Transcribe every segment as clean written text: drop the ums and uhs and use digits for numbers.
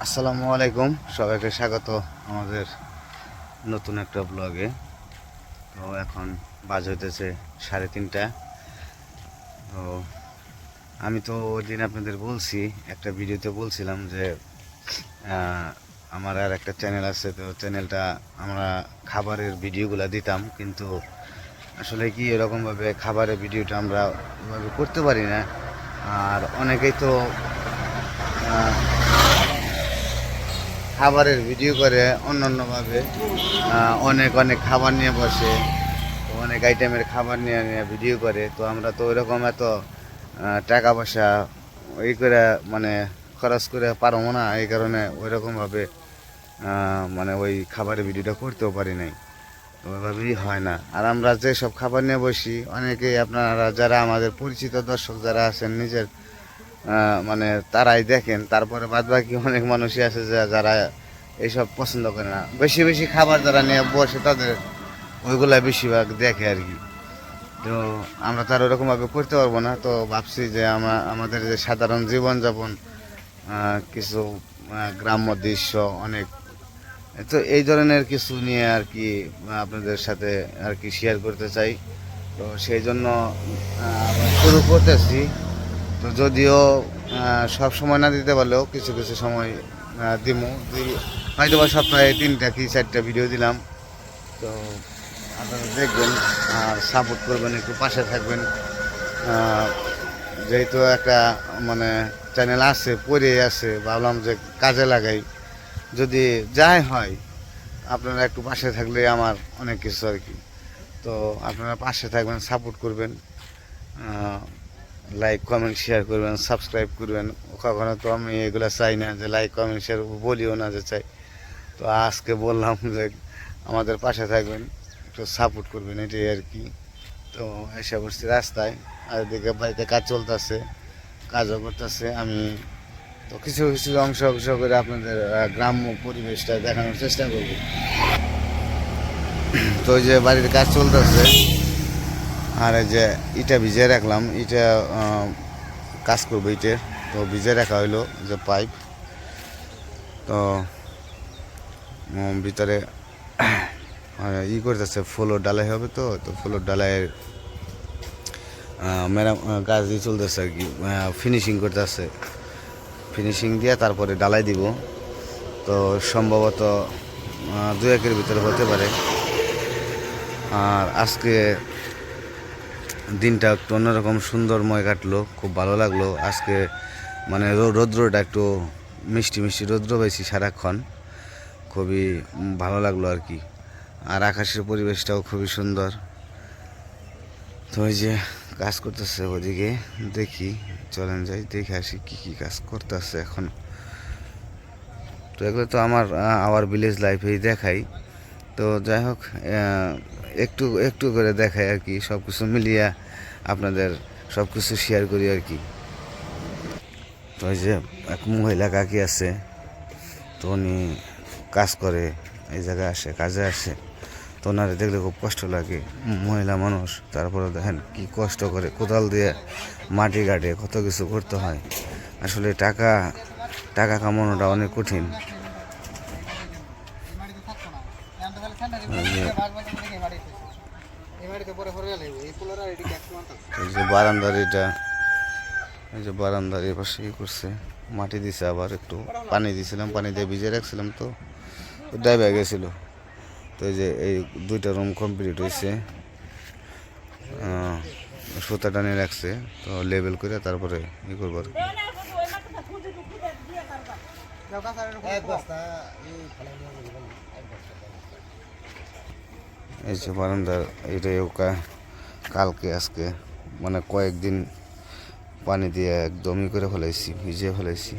আসসালামু আলাইকুম, সবাইকে স্বাগত আমাদের নতুন একটা ব্লগে। তো এখন বাজ হইতেছে 3:30। তো আমি তো ওই দিন আপনাদের বলছি, একটা ভিডিওতে বলছিলাম যে আমার আর একটা চ্যানেল আছে, তো চ্যানেলটা আমরা খাবারের ভিডিওগুলো দিতাম, কিন্তু আসলে কি এরকমভাবে খাবারের ভিডিওটা আমরা ওইভাবে করতে পারি না। আর অনেকেই তো খাবারের ভিডিও করে অন্যান্যভাবে, অনেক অনেক খাবার নিয়ে বসে, অনেক আইটেমের খাবার নিয়ে নিয়ে ভিডিও করে। তো আমরা তো ওইরকম এত টাকা পয়সা এই করে মানে খরচ করে পারবো না, এই কারণে ওইরকমভাবে মানে ওই খাবারের ভিডিওটা করতেও পারি নাই। তো ওইভাবেই হয় না। আর আমরা যে সব খাবার নিয়ে বসি, অনেকেই আপনারা যারা আমাদের পরিচিত দর্শক যারা আছেন নিজের মানে তারাই দেখেন, তারপরে বাদ বাকি অনেক মানুষই আছে যারা এইসব পছন্দ করে না। বেশি বেশি খাবার যারা নিয়ে বসে তাদের ওইগুলা বেশিরভাগ দেখে আর কি। তো আমরা তো আর ওরকমভাবে করতে পারবো না। তো ভাবছি যে আমাদের যে সাধারণ জীবনযাপন, কিছু গ্রাম্য দৃশ্য অনেক, তো এই ধরনের কিছু নিয়ে আর কি আপনাদের সাথে আর কি শেয়ার করতে চাই। তো সেই জন্য শুরু করতেছি। তো যদিও সব সময় না দিতে পারলেও কিছু কিছু সময় দিমু, হয়তো বা সপ্তাহে 3টা কি 4টা ভিডিও দিলাম। তো আপনারা দেখবেন আর সাপোর্ট করবেন, একটু পাশে থাকবেন। যেহেতু একটা মানে চ্যানেল আছে, পড়ে আছে, ভাবলাম যে কাজে লাগাই, যদি যাই হয় আপনারা একটু পাশে থাকলে আমার অনেক কিছু আর কি। তো আপনারা পাশে থাকবেন, সাপোর্ট করবেন, লাইক কমেন্ট শেয়ার করবেন, সাবস্ক্রাইব করবেন। কখনো তো আমি এগুলো চাই না যে লাইক কমেন্ট শেয়ার, বলিও না যে চাই। তো আজকে বললাম যে আমাদের পাশে থাকবেন, একটু সাপোর্ট করবেন, এটাই আর কি। তো এসে বসছি রাস্তায়, আর এদিকে বাড়িতে কাজ চলতেছে, কাজও করতেছে। আমি তো কিছু কিছু অংশ অংশ করে আপনাদের গ্রাম্য পরিবেশটা দেখানোর চেষ্টা করব। তো ওই যে বাড়ির কাজ চলতেছে, আর এই যে ইটা ভিজিয়ে রাখলাম, ইটা কাজ করবো ইটের। তো ভিজে রাখা হইলো যে পাইপ। তো ভিতরে করতেছে, ফুলোর ডালাই হবে। তো তো ফুলোর ডালাইয়ের মেরাম কাজ দিয়ে চলতেছে আর কি, ফিনিশিং করতেছে। ফিনিশিং দিয়ে তারপরে ডালাই দিব। তো সম্ভবত 2-1-এর ভিতরে হতে পারে। আর আজকে দিনটা একটু অন্যরকম সুন্দরময় কাটলো, খুব ভালো লাগলো আজকে। মানে রৌদ্রটা একটু মিষ্টি মিষ্টি রৌদ্র পাইছি সারাক্ষণ, খুবই ভালো লাগলো আর কি। আর আকাশের পরিবেশটাও খুবই সুন্দর। তো ওই যে কাজ করতেছে ওদিকে, দেখি, চলেন যাই দেখে আসি কী কী কাজ করতেছে এখন। তো এগুলো তো আমার ভিলেজ লাইফেই দেখাই। তো যাই হোক, একটু একটু করে দেখাই আর কি, সব কিছু মিলিয়ে আপনাদের সব কিছু শেয়ার করি আর কি। তো ওই যে এক মহিলা কাকি আছে, তো উনি কাজ করে, এই জায়গায় আসে, কাজে আসে। তো ওনারে দেখলে খুব কষ্ট লাগে, মহিলা মানুষ, তারপরে দেখেন কি কষ্ট করে, কোদাল দিয়ে মাটি কাটে, কত কিছু করতে হয়। আসলে টাকা টাকা কামানোটা অনেক কঠিন। এই যে বারান্দার এটা, এই যে বারান্দার এ পাশে করছে, মাটি দিছে, আবার একটু পানি দিছিলাম, পানি দিয়ে ভিজে রাখছিলাম, তো ডাইবে গেছিল। তো এই যে এই 2টা রুম কমপ্লিট হয়েছে, সুতা টানিয়ে রাখছে। তো লেবেল করে তারপরে ই করবো। এই যে বারান্দার এটাই কালকে আজকে মানে কয়েকদিন পানি দিয়ে একদমই করে ফেলাইছি, ভিজিয়ে ফেলাইছি।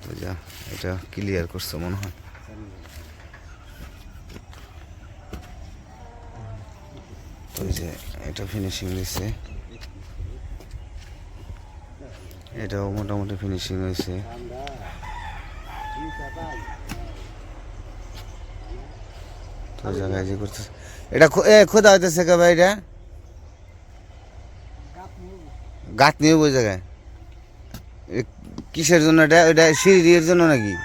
তো যা এটা ক্লিয়ার করছে মনে হয়। তো এই যে এটা ফিনিশিং দিচ্ছে, এটাও মোটামুটি ফিনিশিং হয়েছে। তো জায়গায় যে করতেছে এটা খোদা হইতেছে কে ভাই, এটা গাত নিয়ে ওই জায়গায় কিসের জন্য এটা? এটা সিঁড়ির জন্য নাকি?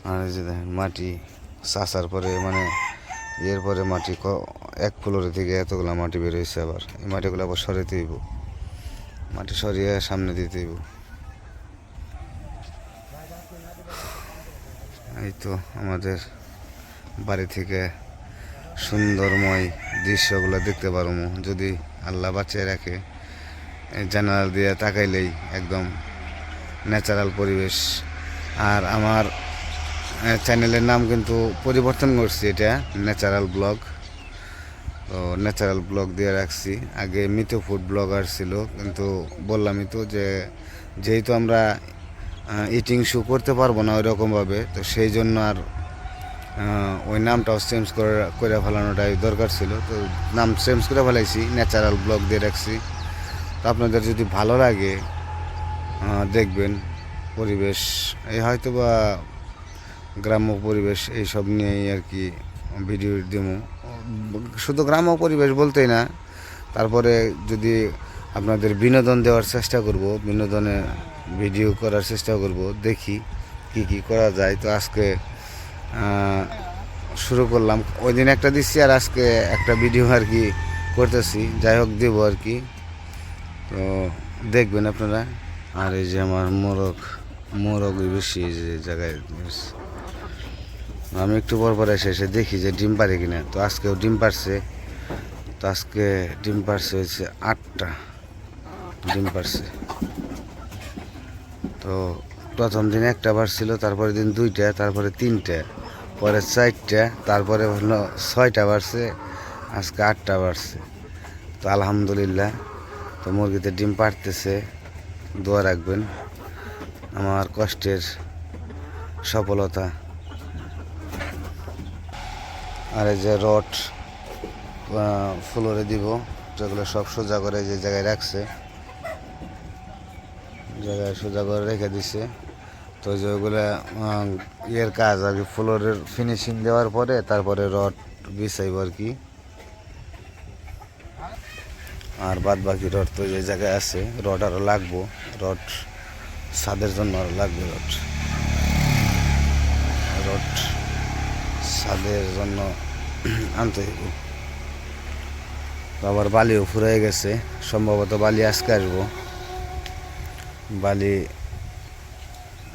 আর এই যে দেখেন মাটি চাষার পরে মানে এর পরে মাটি এক ফ্লোরে থেকে এতগুলো মাটি বের হয়েছে। আবার এই মাটিগুলো আবার সরাইতে হইব, মাটি সরিয়ে সামনে দিতে হইব। এই তো আমাদের বাড়ি থেকে সুন্দরময় দৃশ্যগুলো দেখতে পারবো যদি আল্লাহ বাঁচিয়ে রাখে। জানালা দিয়ে তাকাইলেই একদম ন্যাচারাল পরিবেশ। আর আমার চ্যানেলের নাম কিন্তু পরিবর্তন করছি, এটা ন্যাচারাল ব্লগ। তো ন্যাচারাল ব্লগ দিয়ে রাখছি। আগে মিতো ফুড ব্লগার ছিল, কিন্তু বললামই তো যে যেহেতু আমরা ইটিং শো করতে পারবো না ওইরকমভাবে, তো সেই জন্য আর ওই নামটাও চেঞ্জ করে ফেলানোটাই দরকার ছিল। তো নাম চেঞ্জ করে ফেলাইছি, ন্যাচারাল ব্লগ দিয়ে রাখছি। তো আপনাদের যদি ভালো লাগে দেখবেন পরিবেশ, এই হয়তো বা গ্রাম্য পরিবেশ এইসব নিয়েই আর কি ভিডিও দেবো। শুধু গ্রাম্য পরিবেশ বলতেই না, তারপরে যদি আপনাদের বিনোদন দেওয়ার চেষ্টা করব, বিনোদনে ভিডিও করার চেষ্টা করব, দেখি কি কি করা যায়। তো আজকে শুরু করলাম, ওই দিন একটা দিচ্ছি আর আজকে একটা ভিডিও আর কি করতেছি। যাই হোক দেবো আর কি, তো দেখবেন আপনারা। আর এই যে আমার মোরগ বেশি এই যে জায়গায়, আমি একটু পর এসে দেখি যে ডিম পারে কিনা। তো আজকেও ডিম পারছে। তো আজকে ডিম পারছে হচ্ছে 8টা ডিম পারছে। তো প্রথম দিন একটা পারছিল, তারপরে দিন 2টা, তারপরে 3টা, পরে 4টা, তারপরে হলো 6টা পারছে, আজকে 8টা পারছে। তো আলহামদুলিল্লাহ। তো মুরগিতে ডিম পারতেছে, দোয়া রাখবেন। আমার কষ্টের সফলতা। আর এই যে রড ফ্লোরে দিব, যেগুলো সব সোজা করে যে জায়গায় রাখছে, জায়গায় সোজা করে রেখে দিছে। তো যে ওগুলো ইয়ের কাজ আর কি, ফ্লোরের ফিনিশিং দেওয়ার পরে তারপরে রড বিছাইব আর কি। আর বাদ বাকি রড তো যে জায়গায় আছে, রড আরও লাগবো, রড ছাদের জন্য আরও লাগবে, রড ছাদের জন্য আনতে হইব। আবার বালিও ফুরাই গেছে, সম্ভবত বালি আজকে আসবো। বালি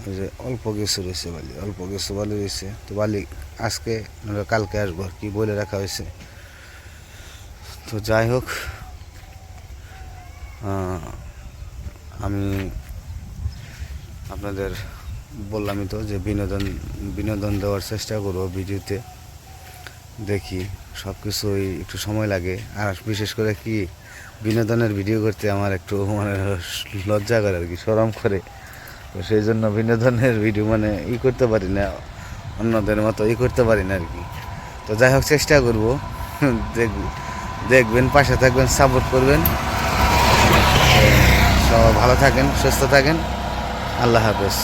ওই যে অল্প কিছু রয়েছে, অল্প কিছু বালি রয়েছে। তো বালি আজকে কালকে আসবো আর কি বলে রাখা হয়েছে। তো যাই হোক, আমি আপনাদের বললামই তো যে বিনোদন দেওয়ার চেষ্টা করবো ভিডিওতে। দেখি সব কিছুই একটু সময় লাগে, আর বিশেষ করে কি বিনোদনের ভিডিও করতে আমার একটু মানে লজ্জা করে আর কি, শরম করে। তো সেই জন্য বিনোদনের ভিডিও মানে করতে পারি না, অন্যদের মতো করতে পারি না আর কি। তো যাই হোক চেষ্টা করব, দেখবেন, পাশে থাকবেন, সাপোর্ট করবেন। সবাই ভালো থাকেন, সুস্থ থাকেন। আল্লাহ হাফেজ।